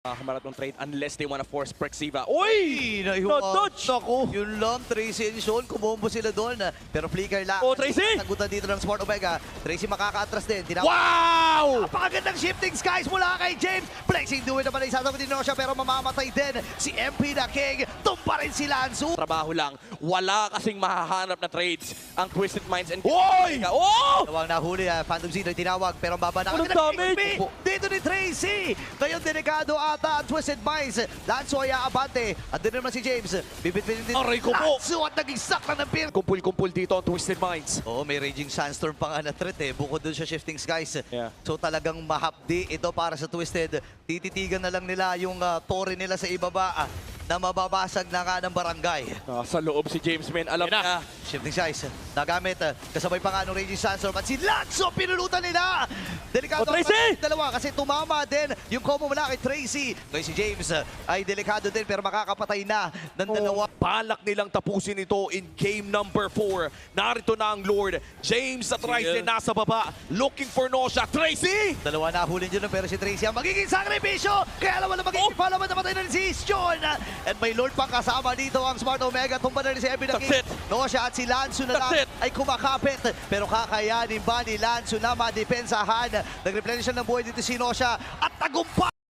Marathon trade unless they wanna force Prexiva. Uy! Not-touch! Naku! Yun lang, Tracy and Sean, kumombo sila doon. Pero flicker lang. Oh, Tracy! Sagutan dito ng Smart Omega. Tracy makaka-atras din. Wow! Napakagandang shifting skies mula kay James. Flexing do it naman ay sasagutin din siya pero mamamatay din si MP na King. Tumpa rin si Lanzu. Trabaho lang. Wala kasing mahahanap na trades ang Twisted Minds and Oy! Oh! Nawang nahuli, Phantom Zeno tinawag pero ang baba na Anong agad ng damage? King dito ni Tracy. Ngayon delikado ata ang Twisted Minds. Lanzu ay aabante. At din naman si James. Bibit-bitin din. Aray ko po! Lanzu at naging sakla ng pin. Kumpul-kumpul dito ang Twisted Minds. Oo, may Raging Sandstorm pa nga na threat bukod dun sa Shifting Skies. Yeah. So talagang mahapdi ito para sa Twisted. Tititigan na lang nila yung torre nila sa ibaba na mababasag na nga ng barangay. Sa loob si James, man. Alam na. Shifting Skies nagamit. Kasabay pa nga ng Raging Sandstorm at si Lanzo pinulutan nila. Delikado Oh, Tracy! ang dalawa kasi tumama din yung combo mula kay Tracy. Ngayon si James ay delikado din pero makakapatay na ng dalawa. Balak nilang tapusin ito in game number 4. Narito na ang Lord. James at Ryzen nasa baba. Looking for Nosha. Tracy! Dalawa na hulin dyan pero si Tracy ang magiging sakripisyo. Kaya alam na magiging palaman namatay na rin si Sean. At may Lord pang kasama dito ang Smart Omega. Tumba na rin si Ebi na King. Nosha at si Lanzu na lang ay kumakapit. Pero kakayanin ba ni Lanzu na madepensahan? Nag-replenish ng buhay dito si Nosha at tagumpay.